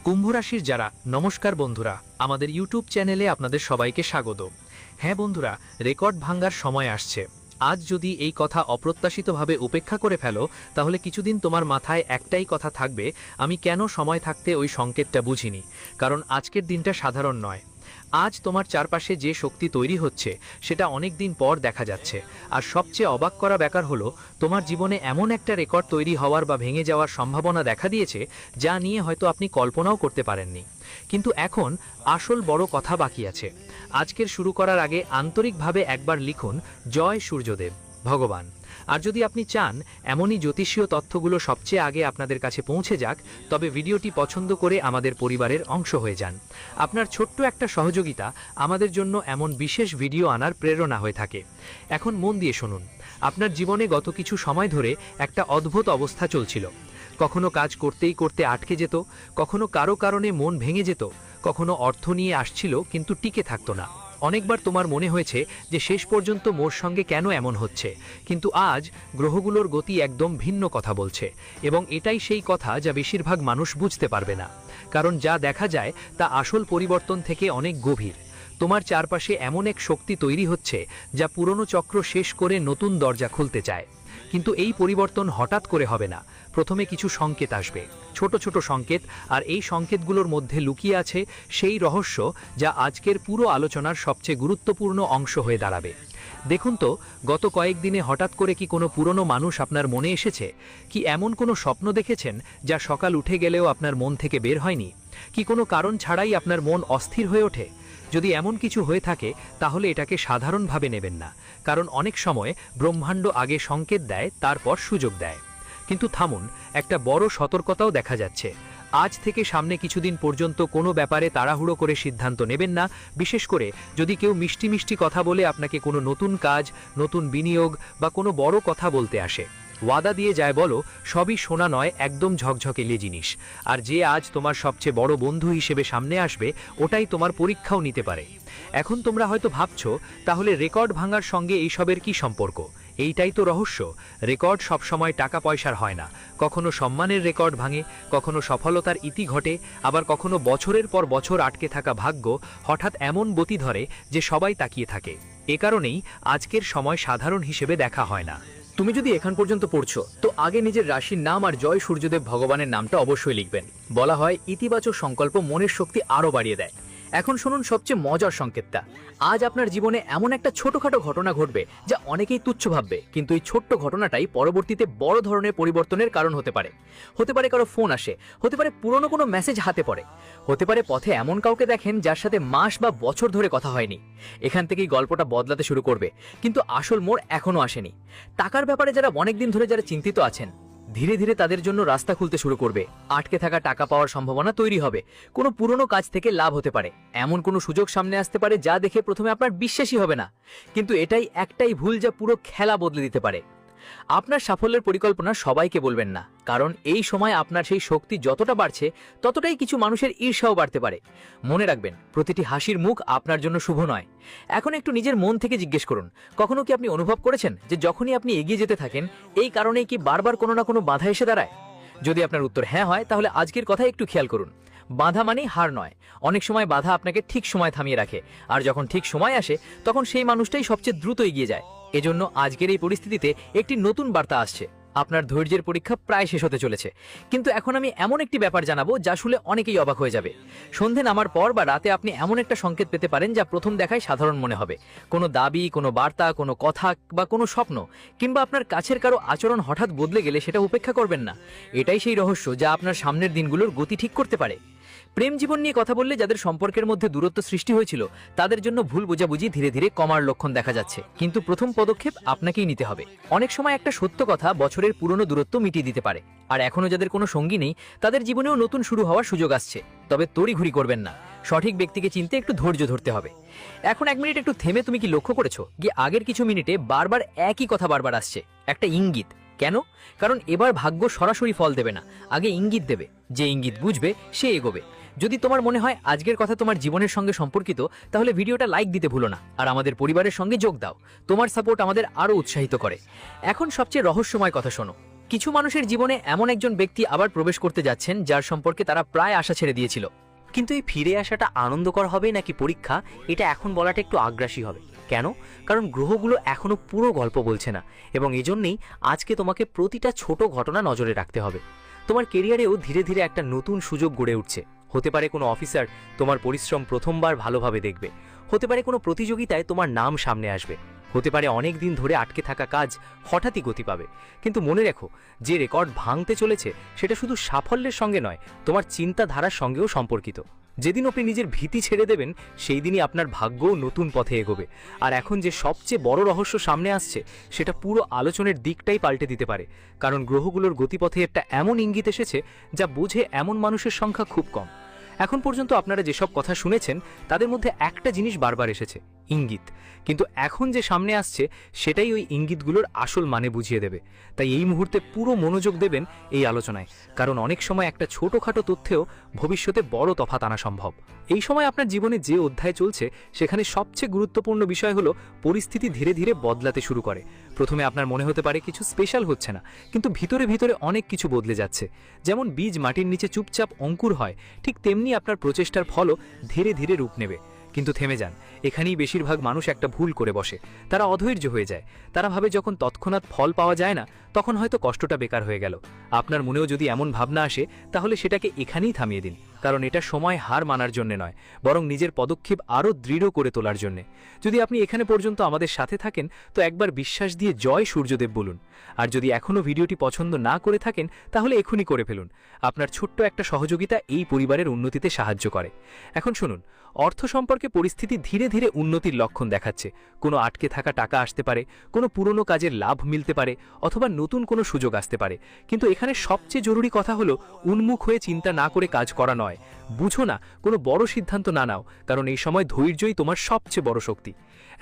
কুম্ভ রাশির যারা নমস্কার বন্ধুরা, আমাদের ইউটিউব চ্যানেলে আপনাদের সবাইকে স্বাগত। হ্যাঁ বন্ধুরা, রেকর্ড ভাঙার সময় আসছে। আজ যদি এই কথা অপ্রত্যাশিতভাবে উপেক্ষা করে ফেলো, তাহলে কিছুদিন তোমার মাথায় একটাই কথা থাকবে, আমি কেন সময় থাকতে ওই সংকেতটা বুঝিনি। কারণ আজকের দিনটা সাধারণ নয়। আজ তোমার চারপাশে যে শক্তি তৈরি হচ্ছে সেটা অনেক দিন পর দেখা যাচ্ছে। আর সবচেয়ে অবাক করা ব্যাপার হলো, তোমার জীবনে এমন একটা রেকর্ড তৈরি হওয়ার বা ভেঙে যাওয়ার সম্ভাবনা দেখা দিয়েছে যা নিয়ে হয়তো আপনি কল্পনাও করতে পারেননি। কিন্তু এখন আসল বড় কথা বাকি আছে। আজকের শুরু করার আগে আন্তরিকভাবে একবার লিখুন, জয় সূর্যদেব ভগবান। আর যদি আপনি চান এমনই জ্যোতিষীয় তথ্যগুলো সবচেয়ে আগে আপনাদের কাছে পৌঁছে যাক, তবে ভিডিওটি পছন্দ করে আমাদের পরিবারের অংশ হয়ে যান। আপনার ছোট্ট একটা সহযোগিতা আমাদের জন্য এমন বিশেষ ভিডিও আনার প্রেরণা হয়ে থাকে। এখন মন দিয়ে শুনুন। আপনার জীবনে গত কিছু সময় ধরে একটা অদ্ভুত অবস্থা চলছিল। কখনো কাজ করতেই করতে আটকে যেত, কখনো কারো কারণে মন ভেঙে যেত, কখনো অর্থ নিয়ে আসছিল কিন্তু টিকে থাকতো না। অনেকবার তোমার মনে হয়েছে যে শেষ পর্যন্ত মোর সঙ্গে কেন এমন হচ্ছে। কিন্তু আজ গ্রহগুলোর গতি একদম ভিন্ন কথা বলছে, এবং এটাই সেই কথা যা বেশিরভাগ মানুষ বুঝতে পারবে না। কারণ যা দেখা যায় তা আসল পরিবর্তন থেকে অনেক গভীর। তোমার চারপাশে এমন এক শক্তি তৈরি হচ্ছে যা পুরনো চক্র শেষ করে নতুন দরজা খুলতে চায়। কিন্তু এই পরিবর্তন হঠাৎ করে হবে না। প্রথমে কিছু সংকেত আসবে, ছোট ছোট সংকেত, আর এই সংকেতগুলোর মধ্যে লুকিয়ে আছে সেই রহস্য যা আজকের পুরো আলোচনার সবচেয়ে গুরুত্বপূর্ণ অংশ হয়ে দাঁড়াবে। দেখুন তো, গত কয়েকদিনে হঠাৎ করে কি কোনো পুরনো মানুষ আপনার মনে এসেছে? কি এমন কোনো স্বপ্ন দেখেছেন যা সকাল উঠে গেলেও আপনার মন থেকে বের হয়নি? কি কোনো কারণ ছাড়াই আপনার মন অস্থির হয়ে ওঠে? যদি এমন কিছু হয়ে থাকে, তাহলে এটাকে সাধারণভাবে নেবেন না। কারণ অনেক সময় ব্রহ্মাণ্ড আগে সংকেত দেয়, তারপর সুযোগ দেয়। কিন্তু থামুন, একটা বড় সতর্কতাও দেখা যাচ্ছে। আজ থেকে সামনে কিছুদিন পর্যন্ত কোনো ব্যাপারে তাড়াহুড়ো করে সিদ্ধান্ত নেবেন না, বিশেষ করে যদি কেউ মিষ্টি মিষ্টি কথা বলে আপনাকে কোনো নতুন কাজ, নতুন বিনিয়োগ বা কোনো বড় কথা বলতে আসে। ওয়াদা দিয়ে যায় বলো, সবই সোনা নয়, একদম ঝকঝকেলে জিনিস। আর যে আজ তোমার সবচেয়ে বড় বন্ধু হিসেবে সামনে আসবে, ওটাই তোমার পরীক্ষাও নিতে পারে। এখন তোমরা হয়তো ভাবছো, তাহলে রেকর্ড ভাঙার সঙ্গে এইসবের কি সম্পর্ক? এইটাই তো রহস্য। রেকর্ড সবসময় টাকা পয়সার হয় না। কখনো সম্মানের রেকর্ড ভাঙে, কখনো সফলতার ইতি ঘটে, আবার কখনো বছরের পর বছর আটকে থাকা ভাগ্য হঠাৎ এমন গতি ধরে যে সবাই তাকিয়ে থাকে। এ কারণেই আজকের সময় সাধারণ হিসেবে দেখা হয় না। তুমি যদি এখান পর্যন্ত পড়ছো, তো আগে নিজের রাশির নাম আর জয় সূর্যদেব ভগবানের নামটা অবশ্যই লিখবেন। বলা হয় ইতিবাচক সংকল্প মনের শক্তি আরও বাড়িয়ে দেয়। এখন শুনুন সবচেয়ে মজার সংকেতটা। আজ আপনার জীবনে এমন একটা ছোটখাটো ঘটনা ঘটবে যা অনেকেই তুচ্ছ ভাববে, কিন্তু এই ছোট্ট ঘটনাটাই পরবর্তীতে বড় ধরনের পরিবর্তনের কারণ হতে পারে। হতে পারে কারো ফোন আসে, হতে পারে পুরনো কোনো মেসেজ হাতে পড়ে, হতে পারে পথে এমন কাউকে দেখেন যার সাথে মাস বা বছর ধরে কথা হয়নি। এখান থেকেই গল্পটা বদলাতে শুরু করবে, কিন্তু আসল মোড় এখনো আসেনি। টাকার ব্যাপারে যারা অনেকদিন ধরে যারা চিন্তিত আছেন, ধীরে ধীরে তাদের জন্য রাস্তা খুলতে শুরু করবে। আটকে থাকা টাকা পাওয়ার সম্ভাবনা তৈরি হবে। কোনো পুরনো কাজ থেকে লাভ হতে পারে, এমন কোনো সুযোগ সামনে আসতে পারে যা দেখে প্রথমে আপনার বিশ্বাসই হবে না। কিন্তু এটাই একটাই ভুল যা পুরো খেলা বদলে দিতে পারে। আপনার সাফল্যের পরিকল্পনা সবাইকে বলবেন না, কারণ এই সময় আপনার সেই শক্তি যতটা বাড়ছে ততটাই কিছু মানুষের ঈর্ষাও বাড়তে পারে। মনে রাখবেন, প্রতিটি হাসির মুখ আপনার জন্য শুভ নয়। এখন একটু নিজের মন থেকে জিজ্ঞেস করুন, কখনো কি আপনি অনুভব করেছেন যে যখনই আপনি এগিয়ে যেতে থাকেন, এই কারণেই কি বারবার কোনো না কোনো বাধা এসে দাঁড়ায়? যদি আপনার উত্তর হ্যাঁ হয়, তাহলে আজকের কথা একটু খেয়াল করুন। বাধা মানেই হার নয়। অনেক সময় বাধা আপনাকে ঠিক সময় থামিয়ে রাখে, আর যখন ঠিক সময় আসে তখন সেই মানুষটাই সবচেয়ে দ্রুত এগিয়ে যায়। এজন্য আজকের এই পরিস্থিতিতে একটি নতুন বার্তা আসছে। আপনার ধৈর্যের পরীক্ষা প্রায় শেষ হতে চলেছে। কিন্তু এখন আমি এমন একটি ব্যাপার জানাবো যা শুনে অনেকেই অবাক হয়ে যাবে। সন্ধে নামার পর বা রাতে আপনি এমন একটা সংকেত পেতে পারেন যা প্রথম দেখায় সাধারণ মনে হবে। কোনো দাবি, কোনো বার্তা, কোনো কথা বা কোনো স্বপ্ন, কিংবা আপনার কাছের কারো আচরণ হঠাৎ বদলে গেলে সেটা উপেক্ষা করবেন না। এটাই সেই রহস্য যা আপনার সামনের দিনগুলোর গতি ঠিক করতে পারে। প্রেম জীবন নিয়ে কথা বললে যাদের সম্পর্কের মধ্যে দূরত্ব সৃষ্টি হয়েছিল, তাদের জন্য ভুল বোঝাবুঝি ধীরে ধীরে কমার লক্ষণ দেখা যাচ্ছে। কিন্তু প্রথম পদক্ষেপ আপনাকেই নিতে হবে। অনেক সময় একটা সত্য কথা বছরের পুরনো দূরত্ব মিটিয়ে দিতে পারে। আর এখনো যাদের কোনো সঙ্গী নেই, তাদের জীবনেও নতুন শুরু হওয়ার সুযোগ আসছে। তবে তড়িঘড়ি করবেন না। সঠিক ব্যক্তিকে চিনতে একটু ধৈর্য ধরতে হবে। এখন এক মিনিট একটু থেমে তুমি কি লক্ষ্য করেছো যে আগের কিছু মিনিটে বারবার একই কথা বারবার আসছে? একটা ইঙ্গিত। কেন? কারণ এবার ভাগ্য সরাসরি ফল দেবে না, আগে ইঙ্গিত দেবে। যে ইঙ্গিত বুঝবে সে এগোবে। যদি তোমার মনে হয় আজকের কথা তোমার জীবনের সঙ্গে সম্পর্কিত, তাহলে ভিডিওটা লাইক দিতে ভুলো না, আর আমাদের পরিবারের সঙ্গে যোগ দাও। তোমার সাপোর্ট আমাদের আরো উৎসাহিত করে। এখন সবচেয়ে রহস্যময় কথা শোনো। কিছু মানুষের জীবনে এমন একজন ব্যক্তি আবার প্রবেশ করতে যাচ্ছেন যার সম্পর্কে তারা প্রায় আশা ছেড়ে দিয়েছিল। কিন্তু এই ফিরে আসাটা আনন্দকর হবে নাকি পরীক্ষা, এটা এখন বলাটা একটু আগ্রাসী হবে। কেন? কারণ গ্রহগুলো এখনো পুরো গল্প বলছে না, এবং এজন্যই আজকে তোমাকে প্রতিটা ছোট ঘটনা নজরে রাখতে হবে। তোমার কেরিয়ারেও ধীরে ধীরে একটা নতুন সুযোগ গড়ে উঠছে। হতে পারে কোনো অফিসার তোমার পরিশ্রম প্রথমবার ভালোভাবে দেখবে, হতে পারে কোনো প্রতিযোগিতায় তোমার নাম সামনে আসবে, হতে পারে অনেক দিন ধরে আটকে থাকা কাজ হঠাৎই গতি পাবে। কিন্তু মনে রেখো, যে রেকর্ড ভাঙতে চলেছে সেটা শুধু সাফল্যের সঙ্গে নয়, তোমার চিন্তাধারার সঙ্গেও সম্পর্কিত। যেদিন আপনি নিজের ভীতি ছেড়ে দেবেন, সেই দিনই আপনার ভাগ্যও নতুন পথে এগোবে। আর এখন যে সবচেয়ে বড় রহস্য সামনে আসছে, সেটা পুরো আলোচনার দিকটাই পাল্টে দিতে পারে। কারণ গ্রহগুলোর গতিপথে একটা এমন ইঙ্গিত এসেছে যা বোঝে এমন মানুষের সংখ্যা খুব কম। এখন পর্যন্ত আপনারা যেসব কথা শুনেছেন তাদের মধ্যে একটা জিনিস বারবার এসেছে, ইঙ্গিত। কিন্তু এখন যে সামনে আসছে সেটাই ওই ইঙ্গিতগুলোর আসল মানে বুঝিয়ে দেবে। তাই এই মুহূর্তে পুরো মনোযোগ দেবেন এই আলোচনায়, কারণ অনেক সময় একটা ছোটখাটো তথ্যেও ভবিষ্যতে বড় তফাৎ আনা সম্ভব। এই সময় আপনার জীবনে যে অধ্যায় চলছে সেখানে সবচেয়ে গুরুত্বপূর্ণ বিষয় হলো পরিস্থিতি ধীরে ধীরে বদলাতে শুরু করে। প্রথমে আপনার মনে হতে পারে কিছু স্পেশাল হচ্ছে না, কিন্তু ভিতরে ভিতরে অনেক কিছু বদলে যাচ্ছে। যেমন বীজ মাটির নিচে চুপচাপ অঙ্কুর হয়, ঠিক তেমনি আপনার প্রচেষ্টার ফলও ধীরে ধীরে রূপ নেবে। কিন্তু থেমে যান, এখানেই বেশিরভাগ মানুষ একটা ভুল করে বসে। তারা অধৈর্য হয়ে যায়। তারা ভাবে যখন তৎক্ষণাৎ ফল পাওয়া যায় না, তখন হয়তো কষ্টটা বেকার হয়ে গেল। আপনার মনেও যদি এমন ভাবনা আসে, তাহলে সেটাকে এখানেই থামিয়ে দিন। কারণ এটা সময় হার মানার জন্য নয়, বরং নিজের পদক্ষেপ আরও দৃঢ় করে তোলার জন্যে। যদি আপনি এখানে পর্যন্ত আমাদের সাথে থাকেন, তো একবার বিশ্বাস দিয়ে জয় সূর্যদেব বলুন। আর যদি এখনও ভিডিওটি পছন্দ না করে থাকেন, তাহলে এখনই করে ফেলুন। আপনার ছোট্ট একটা সহযোগিতা এই পরিবারের উন্নতিতে সাহায্য করে। এখন শুনুন, অর্থ সম্পর্কে পরিস্থিতি ধীরে ধীরে উন্নতির লক্ষণ দেখাচ্ছে। কোনো আটকে থাকা টাকা আসতে পারে, কোনো পুরনো কাজের লাভ মিলতে পারে, অথবা নতুন কোনো সুযোগ আসতে পারে। কিন্তু এখানে সবচেয়ে জরুরি কথা হলো, উন্মুখ হয়ে চিন্তা না করে কাজ করা নয়। বুঝো না, কোনো বড় সিদ্ধান্ত না নাও, কারণ এই সময় ধৈর্যই তোমার সবচেয়ে বড় শক্তি।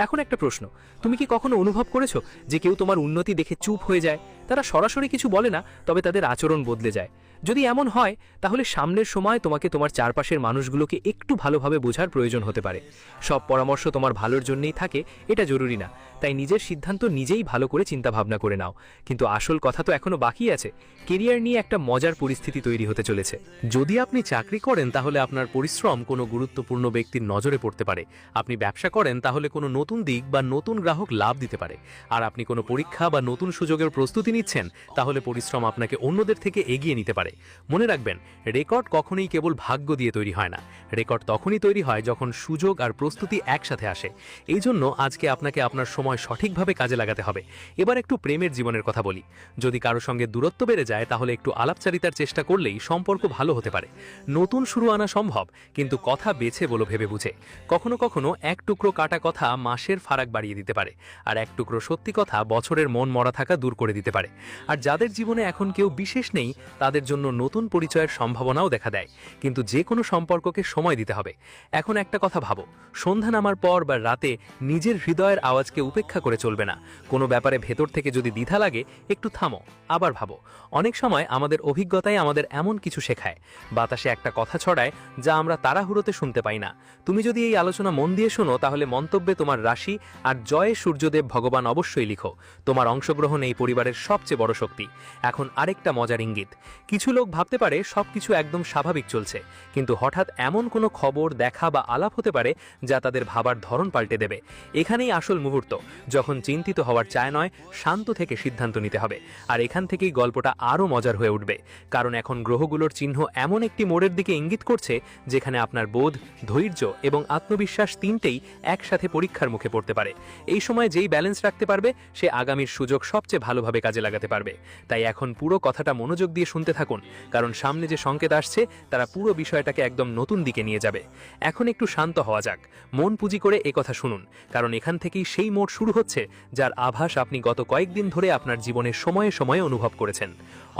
এখন একটা প্রশ্ন, তুমি কি কখনো অনুভব করেছো যে কেউ তোমার উন্নতি দেখে চুপ হয়ে যায়? তারা সরাসরি কিছু বলে না, তবে তাদের আচরণ বদলে যায়। যদি এমন হয়, তাহলে সামনের সময় তোমাকে তোমার চারপাশের মানুষগুলোকে একটু ভালোভাবে বোঝার প্রয়োজন হতে পারে। সব পরামর্শ তোমার ভালোর জন্যই থাকে এটা জরুরি না, তাই নিজের সিদ্ধান্ত নিজেই ভালো করে চিন্তা ভাবনা করে নাও। কিন্তু আসল কথা তো এখনো বাকি আছে। কেরিয়ার নিয়ে একটা মজার পরিস্থিতি তৈরি হতে চলেছে। যদি আপনি চাকরি করেন, তাহলে আপনার পরিশ্রম কোনো গুরুত্বপূর্ণ ব্যক্তির নজরে পড়তে পারে। আপনি ব্যবসা করেন, তাহলে কোনো নতুন দিক বা নতুন গ্রাহক লাভ দিতে পারে। আর আপনি কোনো পরীক্ষা বা নতুন সুযোগের প্রস্তুতি নিচ্ছেন, তাহলে পরিশ্রম আপনাকে অন্যদের থেকে এগিয়ে নিতে পারে। মনে রাখবেন, রেকর্ড কখনোই কেবল ভাগ্য দিয়ে তৈরি হয় না। রেকর্ড তখনই তৈরি হয় যখন সুযোগ আর প্রস্তুতি একসাথে আসে। এই জন্য আজকে আপনাকে আপনার সময় সঠিকভাবে কাজে লাগাতে হবে। এবার একটু প্রেমের জীবনের কথা বলি। যদি কারো সঙ্গে দূরত্ব বেড়ে যায়, তাহলে একটু আলাপচারিতার চেষ্টা করলেই সম্পর্ক ভালো হতে পারে। নতুন শুরু আনা সম্ভব, কিন্তু কথা বেছে বলো ভেবে বুঝে। কখনো কখনো এক টুকরো কাটা কথা মাসের ফারাক বাড়িয়ে দিতে পারে, আর এক টুকরো সত্যি কথা বছরের মন মরা থাকা দূর করে দিতে পারে। আর যাদের জীবনে এখন কেউ বিশেষ নেই, তাদের জন্য নতুন পরিচয়ের সম্ভাবনাও দেখা দেয়। কিন্তু যে কোনো সম্পর্ককে সময় দিতে হবে। এখন একটা কথা ভাবো, সন্ধ্যা নামার পর বা রাতে নিজের হৃদয়ের আওয়াজকে উপেক্ষা করে চলবে না। কোনো ব্যাপারে ভেতর থেকে যদি দ্বিধা লাগে, একটু থামো, আবার ভাবো। অনেক সময় আমাদের অভিজ্ঞতাই আমাদের এমন কিছু শেখায়। বাতাসে একটা কথা ছড়ায় যা আমরা তাড়াহুড়োতে শুনতে পাই না। তুমি যদি এই আলোচনা মন দিয়ে শোনো, তাহলে মন্তব্যে তোমার রাশি আর জয়ে সূর্যদেব ভগবান অবশ্যই লিখো। তোমার অংশগ্রহণ এই পরিবারের সবচেয়ে বড় শক্তি। এখন আরেকটা মজার ইঙ্গিত। কিছু লোক ভাবতে পারে সবকিছু একদম স্বাভাবিক চলছে, কিন্তু হঠাৎ এমন কোনো খবর, দেখা বা আলাপ হতে পারে যা তাদের ভাবার ধরন পাল্টে দেবে। এখানেই আসল মুহূর্ত, যখন চিন্তিত হওয়ার চায় নয়, শান্ত থেকে সিদ্ধান্ত নিতে হবে। আর এখান থেকেই গল্পটা আরও মজার হয়ে উঠবে, কারণ এখন গ্রহগুলোর চিহ্ন এমন একটি মোড়ের দিকে ইঙ্গিত করছে যেখানে আপনার বোধ, ধৈর্য এবং আত্মবিশ্বাস তিনটেই একসাথে পরীক্ষার মুখে পড়তে পারে। এই সময় যেই ব্যালেন্স রাখতে পারবে, সে আগামীর সুযোগ সবচেয়ে ভালোভাবে কাজে লাগাতে পারবে। তাই এখন পুরো কথাটা মনোযোগ দিয়ে শুনতে থাকুন, কারণ সামনে যে সংকেত আসছে তারা পুরো বিষয়টাকে একদম নতুন দিকে নিয়ে যাবে। এখন একটু শান্ত হওয়া যাক, মন পুঁজি করে কথা শুনুন, কারণ এখান থেকেই সেই মোড় শুরু হচ্ছে যার আভাস আপনি গত কয়েকদিন ধরে আপনার জীবনের সময়ে সময়ে অনুভব করেছেন।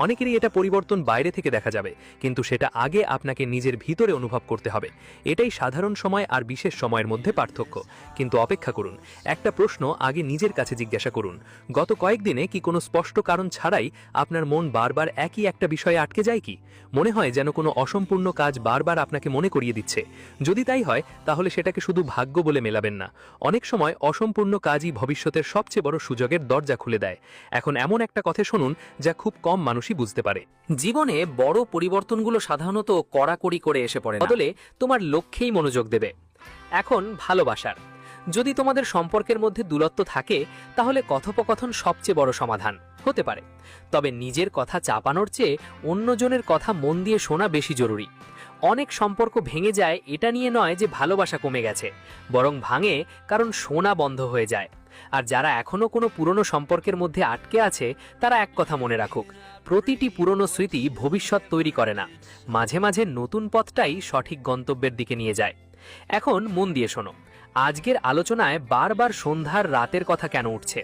অনেকেরই এটা পরিবর্তন বাইরে থেকে দেখা যাবে, কিন্তু সেটা আগে আপনাকে নিজের ভিতরে অনুভব করতে হবে। এটাই সাধারণ সময় আর বিশেষ সময়ের মধ্যে পার্থক্য। কিন্তু অপেক্ষা করুন, একটা প্রশ্ন আগে নিজের কাছে জিজ্ঞাসা করুন, গত কয়েকদিনে কি কোনো স্পষ্ট কারণ ছাড়াই আপনার মন বারবার একই একটা বিষয়ে আটকে যায় কি? মনে হয় যেন কোনো অসম্পূর্ণ কাজ বারবার আপনাকে মনে করিয়ে দিচ্ছে। যদি তাই হয়, তাহলে সেটাকে শুধু ভাগ্য বলে মেলাবেন না। অনেক সময় অসম্পূর্ণ কাজই ভবিষ্যতের সবচেয়ে বড় সুযোগের দরজা খুলে দেয়। এখন এমন একটা কথা শুনুন যা খুব কম মানুষই বুঝতে পারে। জীবনে বড় পরিবর্তনগুলো সাধারণত কড়াকড়ি করে এসে পড়ে না। বদলে তোমার লক্ষ্যেই মনোযোগ দেবে। এখন ভালোবাসার, যদি তোমাদের সম্পর্কের মধ্যে দূরত্ব থাকে, তাহলে কথোপকথন সবচেয়ে বড় সমাধান হতে পারে। তবে নিজের কথা চাপানোর চেয়ে অন্যজনের কথা মন দিয়ে শোনা বেশি জরুরি। অনেক সম্পর্ক ভেঙে যায় এটা নিয়ে নয় যে ভালোবাসা কমে গেছে, বরং ভাঙে কারণ শোনা বন্ধ হয়ে যায়। আর যারা এখনো কোনো পুরনো সম্পর্কের মধ্যে আটকে আছে, তারা এক কথা মনে রাখুক, প্রতিটি পুরনো স্মৃতি ভবিষ্যৎ তৈরি করে না, মাঝে মাঝে নতুন পথটাই সঠিক গন্তব্যের দিকে নিয়ে যায়। এখন মন দিয়ে শোনো, আজকের আলোচনায় বারবার সন্ধ্যার রাতের কথা কেন উঠছে?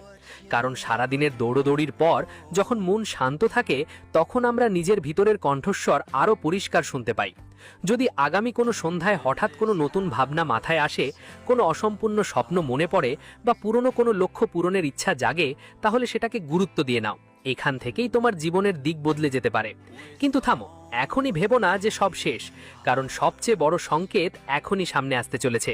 কারণ সারাদিনের দৌড়দৌড়ির পর যখন মন শান্ত থাকে, তখন আমরা নিজের ভিতরের কণ্ঠস্বর আরও পরিষ্কার শুনতে পাই। যদি আগামী কোনো সন্ধ্যায় হঠাৎ কোনো নতুন ভাবনা মাথায় আসে, কোনো অসম্পূর্ণ স্বপ্ন মনে পড়ে বা পুরনো কোনো লক্ষ্য পূরণের ইচ্ছা জাগে, তাহলে সেটাকে গুরুত্ব দিয়ে নাও। এখান থেকেই তোমার জীবনের দিক বদলে যেতে পারে। কিন্তু থামো, এখনই ভেবো না যে সব শেষ, কারণ সবচেয়ে বড় সংকেত এখনই সামনে আসতে চলেছে।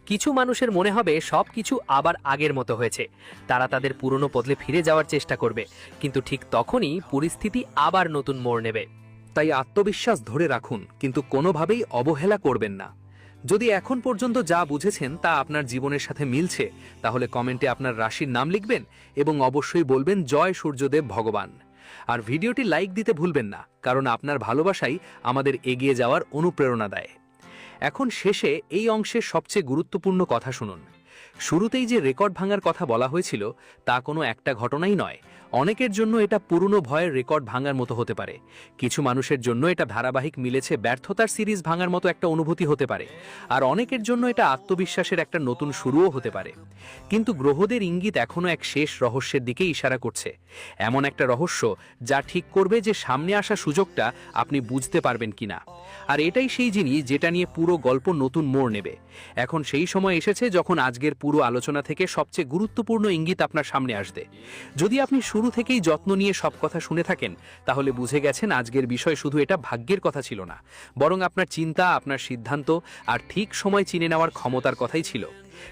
কিছু মানুষের মনে হবে সব কিছু আবার আগের মতো হয়েছে, তারা তাদের পুরনো পথে ফিরে যাওয়ার চেষ্টা করবে, কিন্তু ঠিক তখনই পরিস্থিতি আবার নতুন মোড় নেবে। তাই আত্মবিশ্বাস ধরে রাখুন, কিন্তু কোনোভাবেই অবহেলা করবেন না। যদি এখন পর্যন্ত যা বুঝেছেন তা আপনার জীবনের সাথে মিলছে, তাহলে কমেন্টে আপনার রাশির নাম লিখবেন এবং অবশ্যই বলবেন জয় সূর্যদেব ভগবান। আর ভিডিওটি লাইক দিতে ভুলবেন না, কারণ আপনার ভালোবাসাই আমাদের এগিয়ে যাওয়ার অনুপ্রেরণা দেয়। এখন শেষে এই অংশের সবচেয়ে গুরুত্বপূর্ণ কথা শুনুন। শুরুতেই যে রেকর্ড ভাঙার কথা বলা হয়েছিল, তা কোনো একটা ঘটনাই নয়। অনেকের জন্য এটা পুরনো ভয়ের রেকর্ড ভাঙার মতো হতে পারে। কিছু মানুষের জন্য এটা ধারাবাহিক মিলেছে ব্যর্থতার সিরিজ ভাঙার মতো একটা অনুভূতি হতে পারে। আর অনেকের জন্য এটা আত্মবিশ্বাসের একটা নতুন শুরুও হতে পারে। কিন্তু গ্রহদের ইঙ্গিত এখনও এক শেষ রহস্যের দিকে ইশারা করছে। এমন একটা রহস্য যা ঠিক করবে যে সামনে আসা সুযোগটা আপনি বুঝতে পারবেন কিনা। আর এটাই সেই জিনিস যেটা নিয়ে পুরো গল্প নতুন মোড় নেবে। এখন সেই সময় এসেছে যখন আজকের পুরো আলোচনা থেকে সবচেয়ে গুরুত্বপূর্ণ ইঙ্গিত আপনার সামনে আসবে। যদি আপনি শুরু থেকেই যত্ন নিয়ে সব কথা শুনে থাকেন, তাহলে বুঝে গেছেন আজকের বিষয় শুধু এটা ভাগ্যের কথা ছিল না, বরং আপনার চিন্তা, আপনার সিদ্ধান্ত আর ঠিক সময় চিনে নেওয়ার ক্ষমতার কথাই ছিল।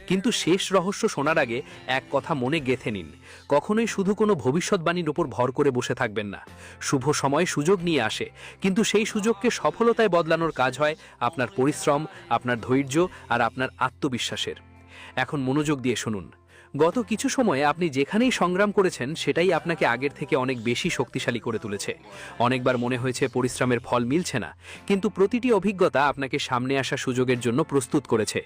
কিন্তু শেষ রহস্য শোনার আগে এক কথা মনে গেঁথে নিন, কখনোই শুধু কোনো ভবিষ্যৎবাণীর উপর ভর করে বসে থাকবেন না। শুভ সময় সুযোগ নিয়ে আসে, কিন্তু সেই সুযোগকে সফলতায় বদলানোর কাজ হয় আপনার পরিশ্রম, আপনার ধৈর্য আর আপনার আত্মবিশ্বাসের। এখন মনোযোগ দিয়ে শুনুন। গত কিছু সময়ে আপনি যেখানেই সংগ্রাম করেছেন, সেটাই আপনাকে আগের থেকে অনেক বেশি শক্তিশালী করে তুলেছে। অনেকবার মনে হয়েছে পরিশ্রমের ফল মিলছে না, কিন্তু প্রতিটি অভিজ্ঞতা আপনাকে সামনে আসা সুযোগের জন্য প্রস্তুত করেছে।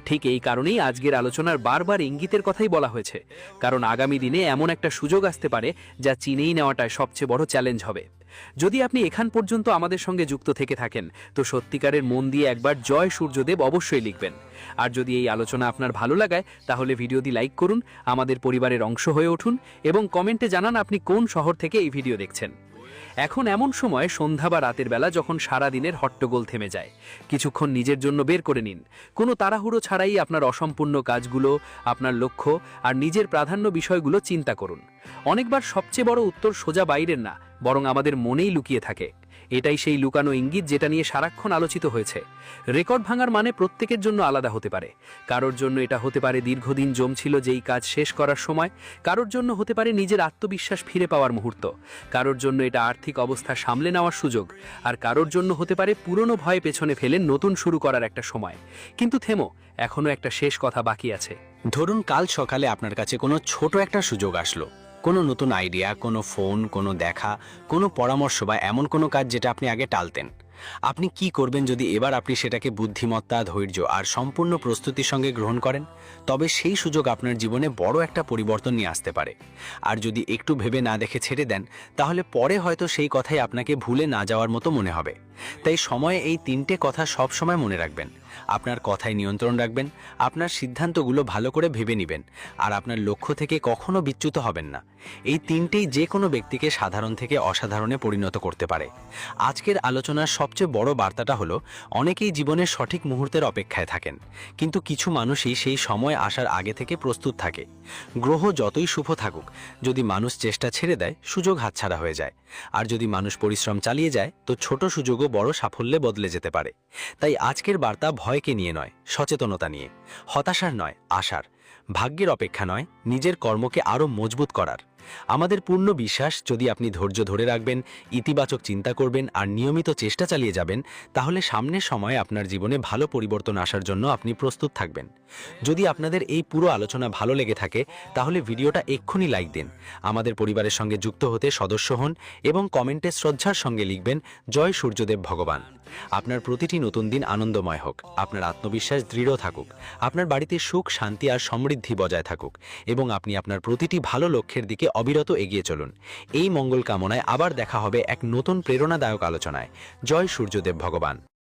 ঠিক এই কারণেই আজকের আলোচনার বারবার ইঙ্গিতের কথাই বলা হয়েছে, কারণ আগামী দিনে এমন একটা সুযোগ আসতে পারে যা চিনেই নেওয়াটাই সবচেয়ে বড় চ্যালেঞ্জ হবে। যদি আপনি এখান পর্যন্ত আমাদের সঙ্গে যুক্ত থেকে থাকেন, তো সত্যিকারের মন দিয়ে একবার জয় সূর্যদেব অবশ্যই লিখবেন। আর যদি এই আলোচনা আপনার ভালো লাগায়, তাহলে ভিডিওটি লাইক করুন, আমাদের পরিবারের অংশ হয়ে উঠুন এবং কমেন্টে জানান আপনি কোন শহর থেকে এই ভিডিও দেখছেন। এখন এমন সময় সন্ধ্যা বা রাতের বেলা যখন সারা দিনের হট্টগোল থেমে যায়, কিছুক্ষণ নিজের জন্য বের করে নিন। কোনো তাড়াহুড়ো ছাড়াই আপনার অসম্পূর্ণ কাজগুলো, আপনার লক্ষ্য আর নিজের প্রাধান্য বিষয়গুলো চিন্তা করুন। অনেকবার সবচেয়ে বড় উত্তর সোজা বাইরের না, বরং আমাদের মনেই লুকিয়ে থাকে। এটাই সেই লুকানো ইঙ্গিত যেটা নিয়ে সারাক্ষণ আলোচিত হয়েছে। রেকর্ড ভাঙার মানে প্রত্যেকের জন্য আলাদা হতে পারে। কারোর জন্য এটা হতে পারে দীর্ঘদিন জমছিল যেই কাজ শেষ করার সময়, কারোর জন্য হতে পারে নিজের আত্মবিশ্বাস ফিরে পাওয়ার মুহূর্ত, কারোর জন্য এটা আর্থিক অবস্থা সামলে নেওয়ার সুযোগ, আর কারোর জন্য হতে পারে পুরনো ভয় পেছনে ফেলে নতুন শুরু করার একটা সময়। কিন্তু থেমো, এখনো একটা শেষ কথা বাকি আছে। ধরুন কাল সকালে আপনার কাছে কোনো ছোট একটা সুযোগ আসলো, কোনো নতুন আইডিয়া, কোনো ফোন, কোনো দেখা, কোনো পরামর্শ বা এমন কোনো কাজ যেটা আপনি আগে টালতেন। আপনি কি করবেন যদি এবার আপনি সেটাকে বুদ্ধিমত্তা, ধৈর্য আর সম্পূর্ণ প্রস্তুতির সঙ্গে গ্রহণ করেন? তবে সেই সুযোগ আপনার জীবনে বড় একটা পরিবর্তন নিয়ে আসতে পারে। আর যদি একটু ভেবে না দেখে ছেড়ে দেন, তাহলে পরে হয়তো সেই কথাই আপনাকে ভুলে না যাওয়ার মতো মনে হবে। তাই সময়ে এই 3টে কথা সব সময় মনে রাখবেন। আপনার কথায় নিয়ন্ত্রণ রাখবেন, আপনার সিদ্ধান্তগুলো ভালো করে ভেবে নেবেন, আর আপনার লক্ষ্য থেকে কখনো বিচ্যুত হবেন না। এই 3টেই যে কোনো ব্যক্তিকে সাধারণ থেকে অসাধারণে পরিণত করতে পারে। আজকের আলোচনার সবচেয়ে বড় বার্তাটা হলো, অনেকেই জীবনের সঠিক মুহূর্তের অপেক্ষায় থাকেন, কিন্তু কিছু মানুষই সেই সময় আসার আগে থেকে প্রস্তুত থাকে। গ্রহ যতই শুভ থাকুক, যদি মানুষ চেষ্টা ছেড়ে দেয়, সুযোগ হাতছাড়া হয়ে যায়। আর যদি মানুষ পরিশ্রম চালিয়ে যায়, তো ছোট সুযোগও বড় সাফল্যে বদলে যেতে পারে। তাই আজকের বার্তা ভয়কে নিয়ে নয়, সচেতনতা নিয়ে। হতাশার নয়, আশার। ভাগ্যের অপেক্ষা নয়, নিজের কর্মকে আরও মজবুত করার। আমাদের পূর্ণ বিশ্বাস, যদি আপনি ধৈর্য ধরে রাখবেন, ইতিবাচক চিন্তা করবেন আর নিয়মিত চেষ্টা চালিয়ে যাবেন, তাহলে সামনের সময়ে আপনার জীবনে ভালো পরিবর্তন আসার জন্য আপনি প্রস্তুত থাকবেন। যদি আপনাদের এই পুরো আলোচনা ভালো লেগে থাকে, তাহলে ভিডিওটা এক্ষুনি লাইক দিন। আমাদের পরিবারের সঙ্গে যুক্ত হতে সদস্য হন এবং কমেন্টে শ্রদ্ধার সঙ্গে লিখবেন, জয় সূর্যদেব ভগবান। আপনার প্রতিটি নতুন দিন আনন্দময় হোক, আপনার আত্মবিশ্বাস দৃঢ় থাকুক, আপনার বাড়িতে সুখ, শান্তি আর সমৃদ্ধি বজায় থাকুক, এবং আপনি আপনার প্রতিটি ভালো লক্ষ্যের দিকে অবিরত এগিয়ে চলুন। এই মঙ্গল কামনায় আবার দেখা হবে এক নতুন প্রেরণাদায়ক আলোচনায়। জয় সূর্যদেব ভগবান।